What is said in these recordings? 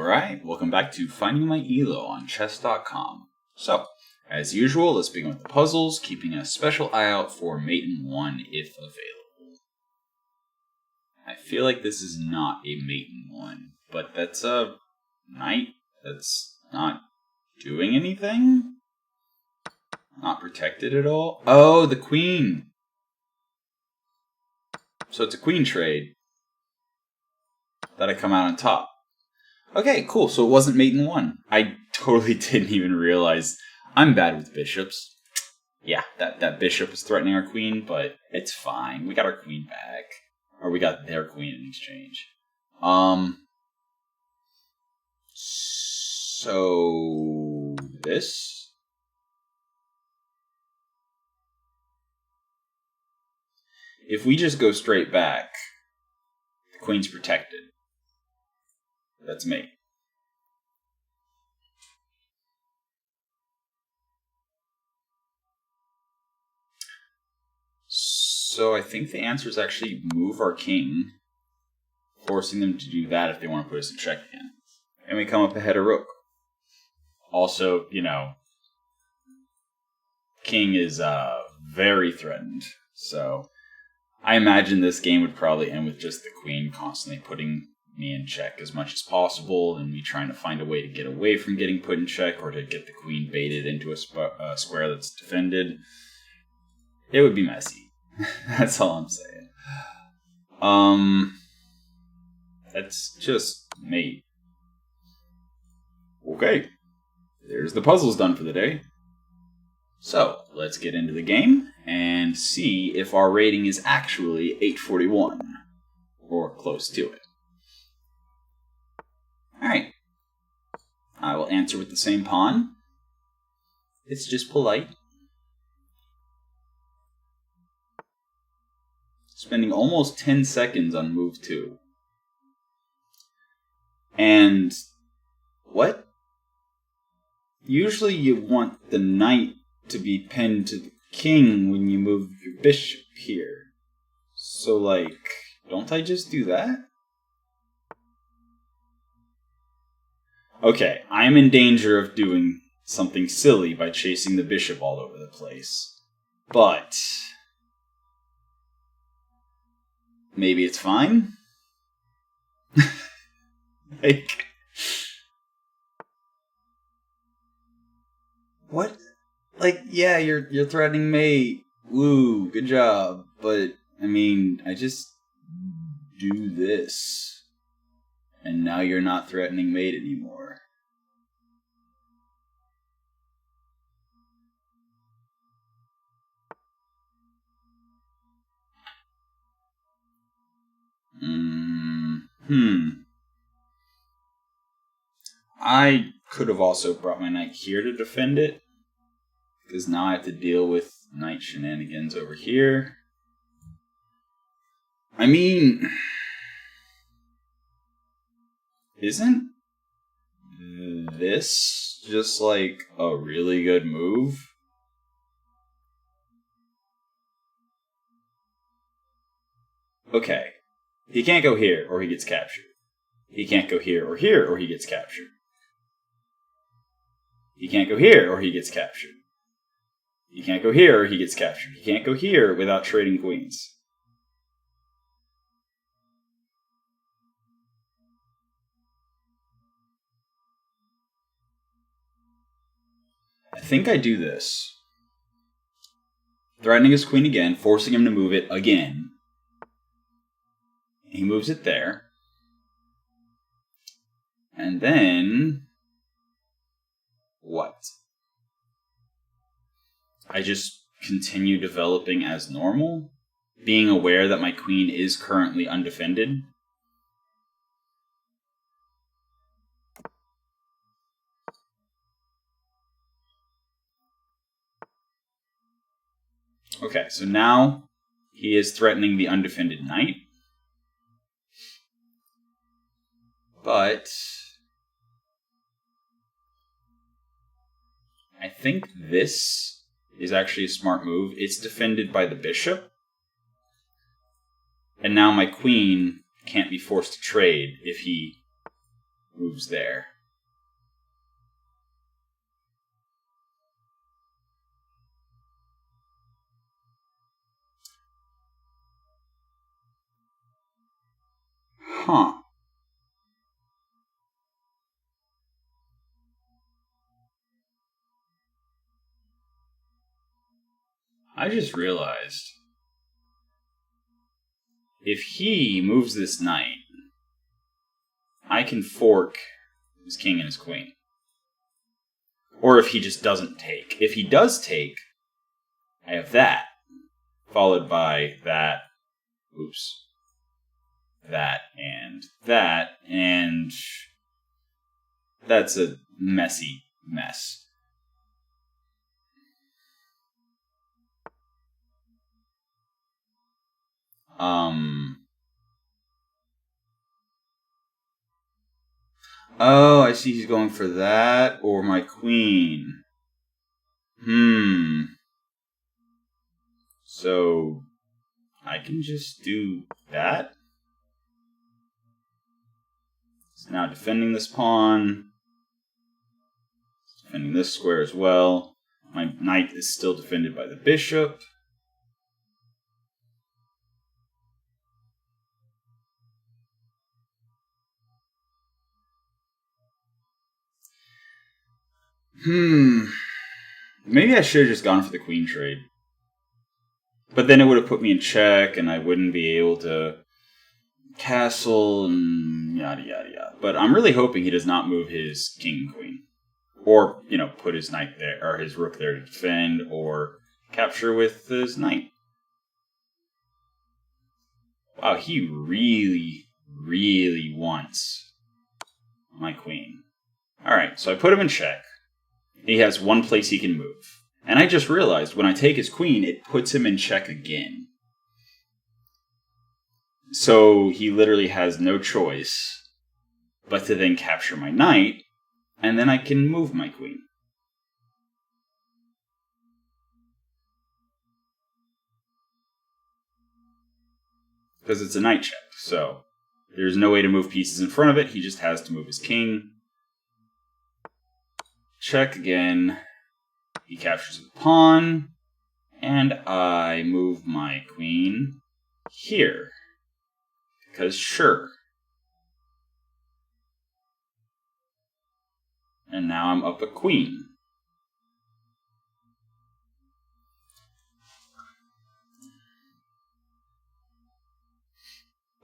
Alright, welcome back to Finding My ELO on chess.com. So, as usual, let's begin with the puzzles, keeping a special eye out for mate in 1 if available. I feel like this is not a mate in 1, but that's a knight that's not doing anything? Not protected at all? Oh, the queen! So it's a queen trade. That I come out on top. Okay, cool. So it wasn't mate in 1. I totally didn't even realize. I'm bad with bishops. Yeah, that bishop is threatening our queen, but it's fine. We got our queen back. Or we got their queen in exchange. So this? If we just go straight back, the queen's protected. That's me. So I think the answer is actually move our king, forcing them to do that if they want to put us in check again. And we come up ahead of rook. Also, you know, king is very threatened. So I imagine this game would probably end with just the queen constantly putting me in check as much as possible, and me trying to find a way to get away from getting put in check, or to get the queen baited into a square that's defended. It would be messy. That's all I'm saying. That's just me. Okay, there's the puzzles done for the day. So, let's get into the game and see if our rating is actually 841, or close to it. Alright, I will answer with the same pawn. It's just polite. Spending almost 10 seconds on move 2. And what? Usually you want the knight to be pinned to the king when you move your bishop here. So, like, don't I just do that? Okay, I'm in danger of doing something silly by chasing the bishop all over the place. But maybe it's fine? Like, what? Like, yeah, you're threatening mate. Woo, good job. But I mean, I just do this. And now you're not threatening mate anymore. I could have also brought my knight here to defend it, because now I have to deal with knight shenanigans over here. I mean, isn't this just like a really good move? Okay, he can't go here or he gets captured. He can't go here or he gets captured. He can't go here or he gets captured. He can't go here or he gets captured. He can't go here without trading queens. I think I do this. Threatening his queen again, forcing him to move it again. He moves it there. And then what? I just continue developing as normal, being aware that my queen is currently undefended. Okay, so now he is threatening the undefended knight. But I think this is actually a smart move. It's defended by the bishop. And now my queen can't be forced to trade if he moves there. Huh. I just realized if he moves this knight, I can fork his king and his queen. Or if he just doesn't take. If he does take, I have that, followed by that, oops, that, and that's a messy mess. Oh, I see he's going for that or my queen. So I can just do that. It's now defending this pawn. It's defending this square as well. My knight is still defended by the bishop. Maybe I should have just gone for the queen trade. But then it would have put me in check and I wouldn't be able to castle and yada yada yada. But I'm really hoping he does not move his king and queen. Or, put his knight there, or his rook there to defend, or capture with his knight. Wow, he really, really wants my queen. Alright, so I put him in check. He has one place he can move. And I just realized when I take his queen, it puts him in check again. So he literally has no choice but to then capture my knight, and then I can move my queen. Because it's a knight check, so there's no way to move pieces in front of it. He just has to move his king. Check again. He captures the pawn, and I move my queen here. Because sure. And now I'm up a queen.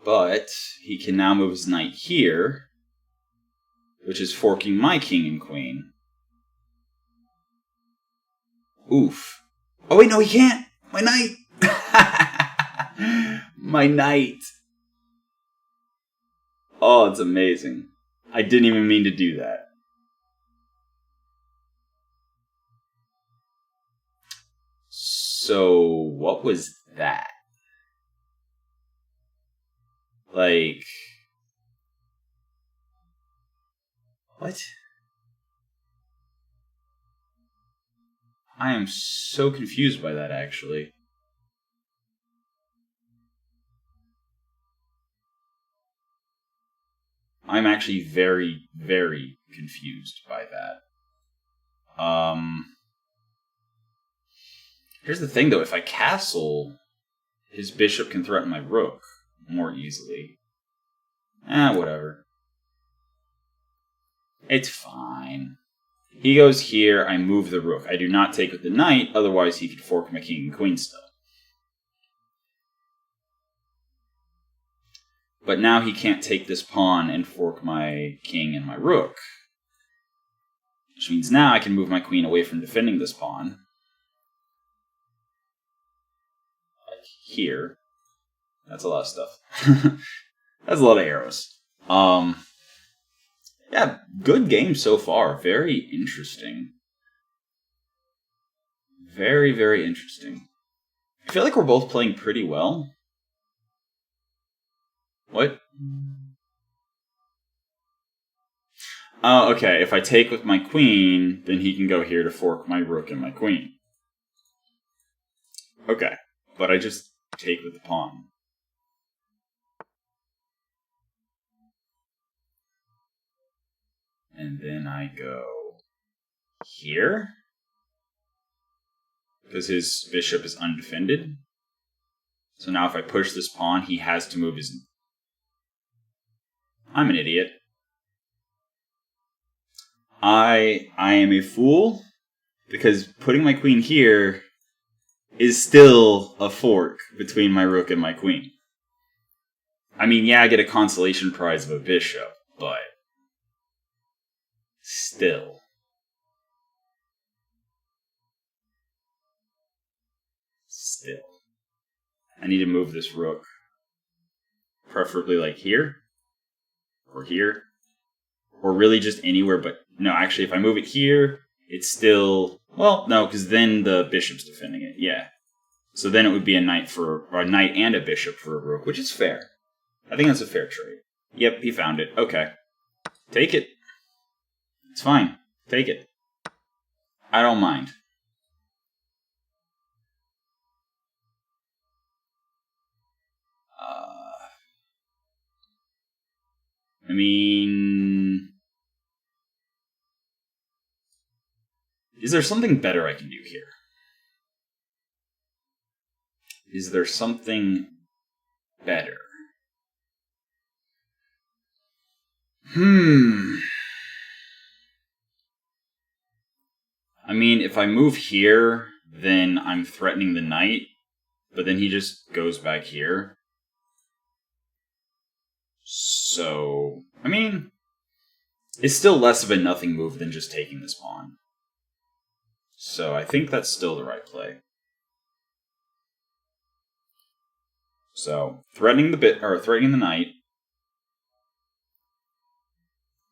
But he can now move his knight here, which is forking my king and queen. Oof. Oh wait, no, he can't! My knight! My knight! Oh, it's amazing. I didn't even mean to do that. So, what was that? Like... What? I am so confused by that, actually. I'm actually very, very confused by that. Here's the thing, though. If I castle, his bishop can threaten my rook more easily. Whatever. It's fine. He goes here, I move the rook. I do not take with the knight, otherwise he could fork my king and queen still. But now he can't take this pawn and fork my king and my rook. Which means now I can move my queen away from defending this pawn. Like here. That's a lot of stuff. That's a lot of arrows. Yeah, good game so far. Very interesting. Very, very interesting. I feel like we're both playing pretty well. What? Oh, okay. If I take with my queen, then he can go here to fork my rook and my queen. Okay. But I just take with the pawn. And then I go here. Because his bishop is undefended. So now if I push this pawn, he has to move his... I'm an idiot. I am a fool, because putting my queen here is still a fork between my rook and my queen. I mean, yeah, I get a consolation prize of a bishop, but still. I need to move this rook. Preferably like here. Or here. Or really just anywhere, but no, actually if I move it here, it's still... Well, no, because then the bishop's defending it, yeah. So then it would be a knight and a bishop for a rook, which is fair. I think that's a fair trade. Yep, he found it. Okay. Take it. It's fine. Take it. I don't mind. I mean... Is there something better I can do here? Is there something better? I mean, if I move here, then I'm threatening the knight, but then he just goes back here. So, I mean, it's still less of a nothing move than just taking this pawn. So I think that's still the right play. So, threatening the knight.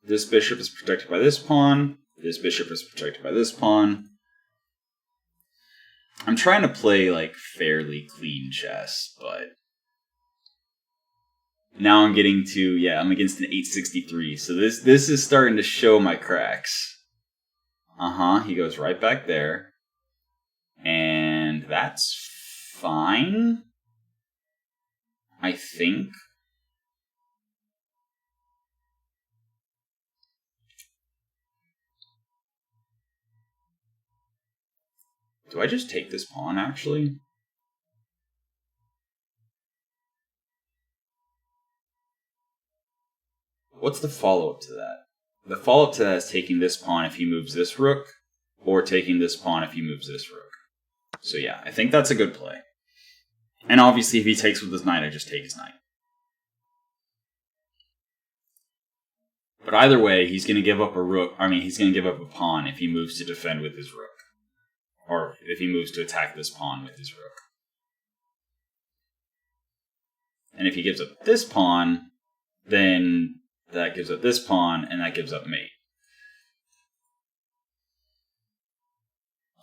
This bishop is protected by this pawn. This bishop is protected by this pawn. I'm trying to play, like, fairly clean chess, but... Now I'm getting to... Yeah, I'm against an 863, so this is starting to show my cracks. He goes right back there. And that's fine. I think. Do I just take this pawn, actually? What's the follow-up to that? The follow-up to that is taking this pawn if he moves this rook, or taking this pawn if he moves this rook. So yeah, I think that's a good play. And obviously if he takes with his knight, I just take his knight. But either way, he's going to give up a rook. I mean, he's going to give up a pawn if he moves to defend with his rook. Or if he moves to attack this pawn with his rook. And if he gives up this pawn, then that gives up this pawn, and that gives up mate.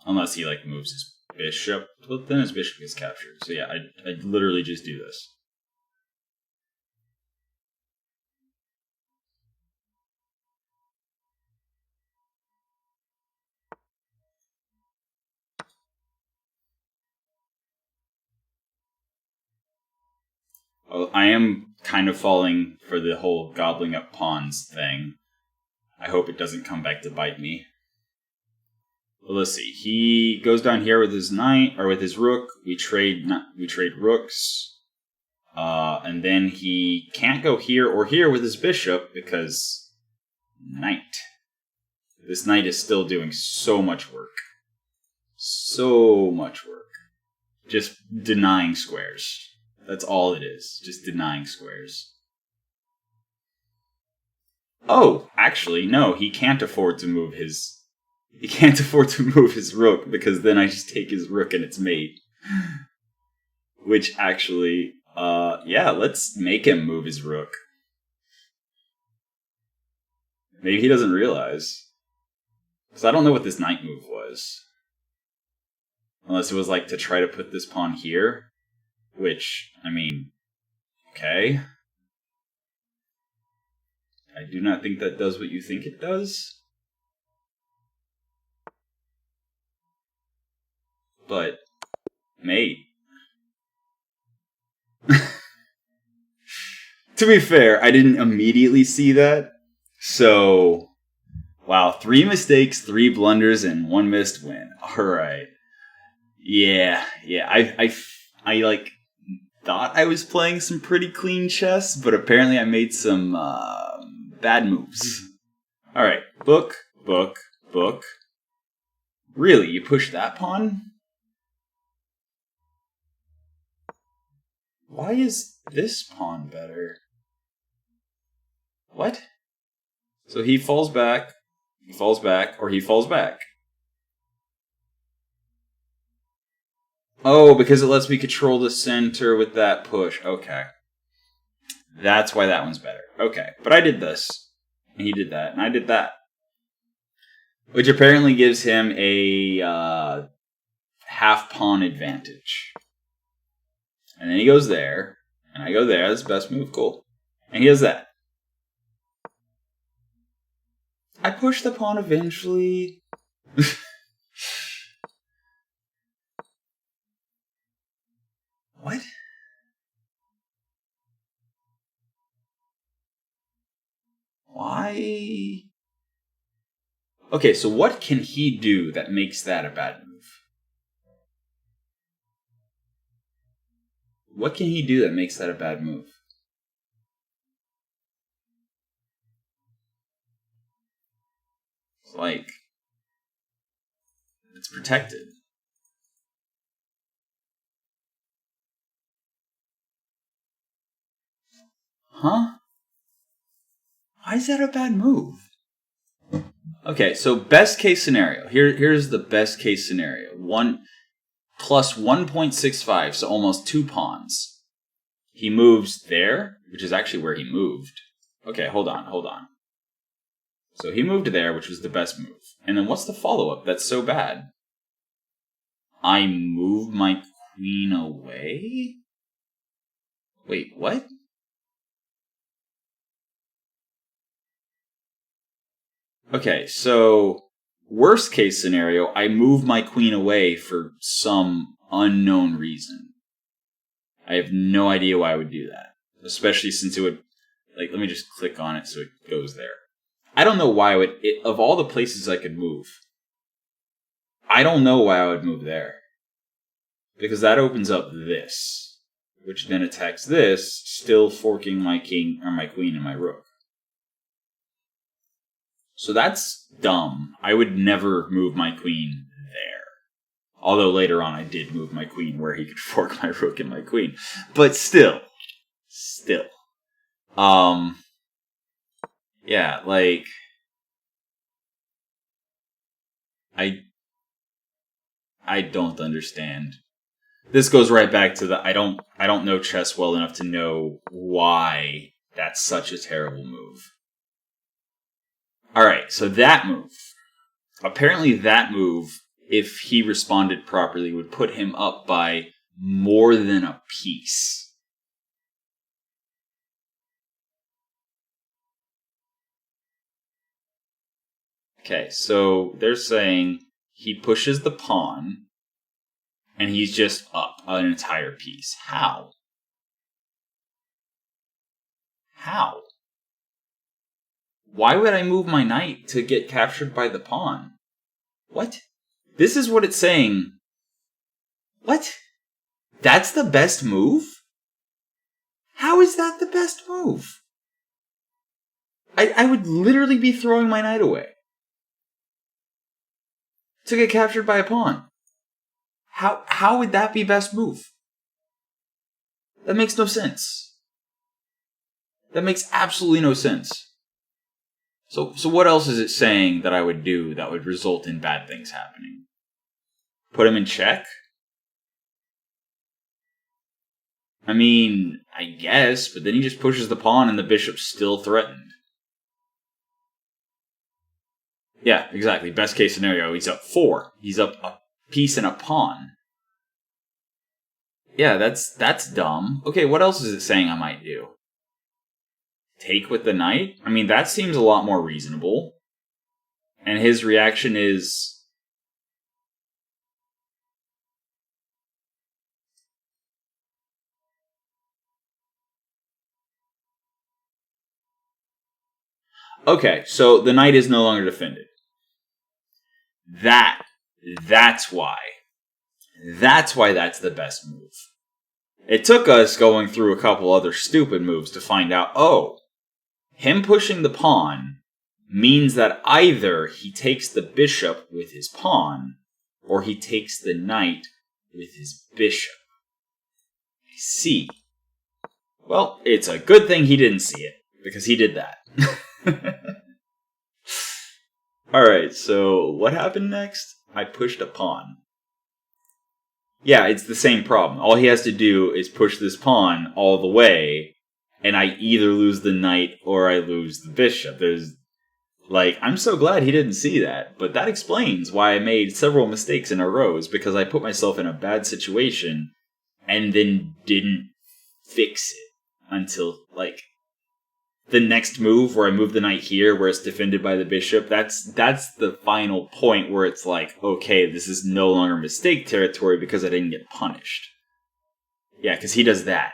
Unless he, like, moves his bishop. But then his bishop gets captured. So yeah, I'd literally just do this. Well, I am kind of falling for the whole gobbling up pawns thing. I hope it doesn't come back to bite me. Well, let's see. He goes down here with his knight, or with his rook. We trade rooks. And then he can't go here or here with his bishop because knight. This knight is still doing so much work. So much work. Just denying squares. That's all it is. Just denying squares. Oh, actually, no. He can't afford to move his... He can't afford to move his rook, because then I just take his rook and its mate. Which actually... yeah, let's make him move his rook. Maybe he doesn't realize. Because I don't know what this knight move was. Unless it was like to try to put this pawn here. Which, I mean, okay. I do not think that does what you think it does. But, mate. To be fair, I didn't immediately see that. So, Wow, 3 mistakes, 3 blunders, and 1 missed win. All right. Yeah. I like thought I was playing some pretty clean chess, but apparently I made some bad moves. All right, book. Really, you push that pawn? Why is this pawn better? What? So he falls back, or he falls back. Oh, because it lets me control the center with that push. Okay. That's why that one's better. Okay. But I did this. And he did that. And I did that. Which apparently gives him a half pawn advantage. And then he goes there. And I go there. That's the best move. Cool. And he does that. I push the pawn eventually. What? Why? Okay, so what can he do that makes that a bad move? What can he do that makes that a bad move? It's like, it's protected. Huh? Why is that a bad move? Okay, so best case scenario. Here's the best case scenario. 1 plus 1.65, so almost 2 pawns. He moves there, which is actually where he moved. Okay, hold on. So he moved there, which was the best move. And then what's the follow-up that's so bad? I move my queen away? Wait, what? Okay, so worst case scenario, I move my queen away for some unknown reason. I have no idea why I would do that. Especially since it would, like, let me just click on it so it goes there. I don't know why I would, of all the places I could move, I don't know why I would move there. Because that opens up this, which then attacks this, still forking my king, or my queen and my rook. So that's dumb. I would never move my queen there. Although later on I did move my queen where he could fork my rook and my queen. But still. Yeah, like, I don't understand. This goes right back to the I don't know chess well enough to know why that's such a terrible move. Alright, so that move. Apparently that move, if he responded properly, would put him up by more than a piece. Okay, so they're saying he pushes the pawn, and he's just up an entire piece. How? Why would I move my knight to get captured by the pawn? What? This is what it's saying. What? That's the best move? How is that the best move? I would literally be throwing my knight away to get captured by a pawn. How would that be best move? That makes no sense. That makes absolutely no sense. So what else is it saying that I would do that would result in bad things happening? Put him in check? I mean, I guess, but then he just pushes the pawn and the bishop's still threatened. Yeah, exactly. Best case scenario, he's up 4. He's up a piece and a pawn. Yeah, that's dumb. Okay, what else is it saying I might do? Take with the knight? I mean, that seems a lot more reasonable. And his reaction is... Okay, so the knight is no longer defended. That's why. That's why that's the best move. It took us going through a couple other stupid moves to find out, oh, him pushing the pawn means that either he takes the bishop with his pawn, or he takes the knight with his bishop. I see. Well, it's a good thing he didn't see it, because he did that. Alright, so what happened next? I pushed a pawn. Yeah, it's the same problem. All he has to do is push this pawn all the way, and I either lose the knight or I lose the bishop. I'm so glad he didn't see that, but that explains why I made several mistakes in a row, is because I put myself in a bad situation and then didn't fix it until, the next move where I move the knight here where it's defended by the bishop. That's the final point where it's like, okay, this is no longer mistake territory because I didn't get punished. Yeah, because he does that.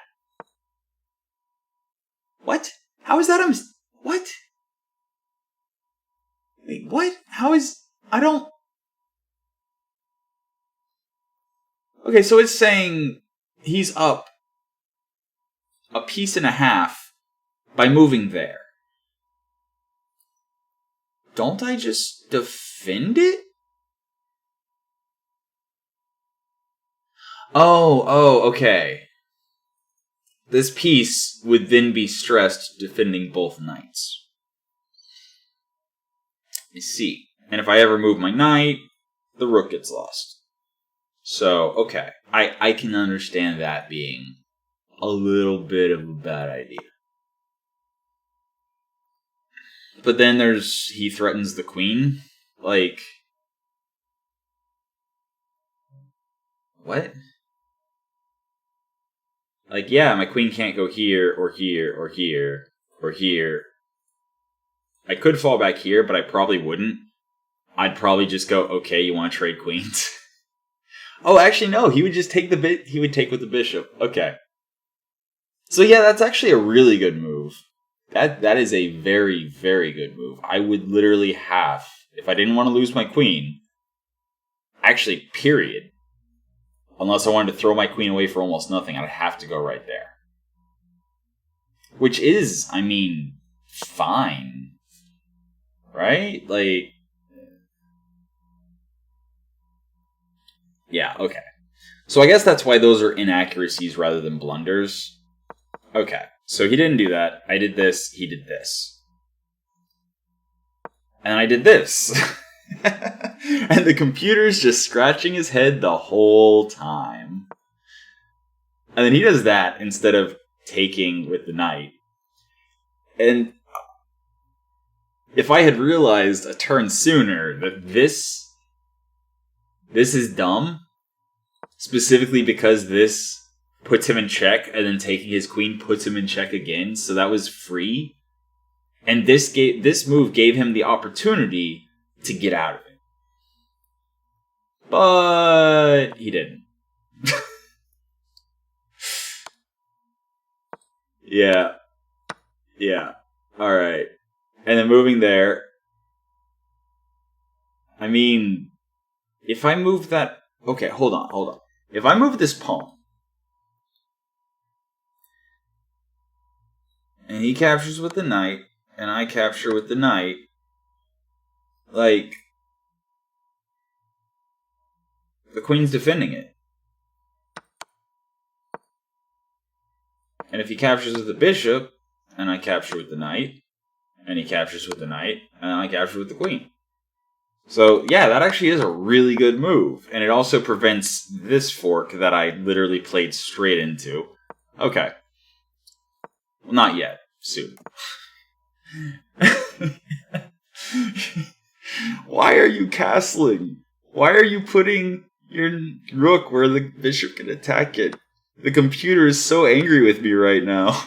What? How is that what? Wait, what? How is... I don't... Okay, so it's saying he's up a piece and a half by moving there. Don't I just defend it? Oh, okay. This piece would then be stressed defending both knights. I see. And if I ever move my knight, the rook gets lost. So, okay. I can understand that being a little bit of a bad idea. But then he threatens the queen. What? Yeah, my queen can't go here, or here, or here, or here. I could fall back here, but I probably wouldn't. I'd probably just go, okay, you want to trade queens? Oh, actually, no, he would just take he would take with the bishop. Okay. So yeah, that's actually a really good move. That is a very, very good move. I would literally have, if I didn't want to lose my queen, actually, period. Unless I wanted to throw my queen away for almost nothing, I'd have to go right there. Which is, fine. Right? Yeah, okay. So I guess that's why those are inaccuracies rather than blunders. Okay. So he didn't do that. I did this. He did this. And I did this. And the computer's just scratching his head the whole time. And then he does that instead of taking with the knight. And if I had realized a turn sooner that this is dumb, specifically because this puts him in check, and then taking his queen puts him in check again, so that was free. And this move gave him the opportunity to get out of it. But he didn't. Yeah. Alright. And then moving there. If I move that... Okay, hold on. If I move this pawn, and he captures with the knight, and I capture with the knight, the queen's defending it. And if he captures with the bishop, and I capture with the knight, and he captures with the knight, and I capture with the queen. So, yeah, that actually is a really good move. And it also prevents this fork that I literally played straight into. Okay. Well, not yet. Soon. Why are you castling? Why are you putting your rook where the bishop can attack it? The computer is so angry with me right now.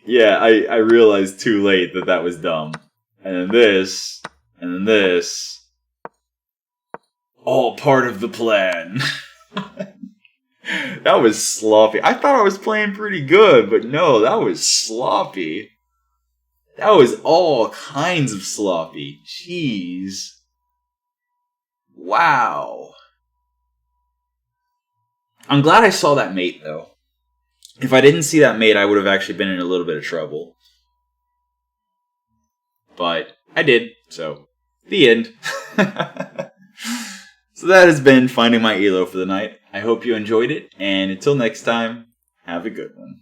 Yeah, I realized too late that was dumb. And then this, and then this. All part of the plan. That was sloppy. I thought I was playing pretty good, but no, that was sloppy. That was all kinds of sloppy. Jeez. Wow. I'm glad I saw that mate, though. If I didn't see that mate, I would have actually been in a little bit of trouble. But I did, so the end. So that has been finding my ELO for the night. I hope you enjoyed it, and until next time, have a good one.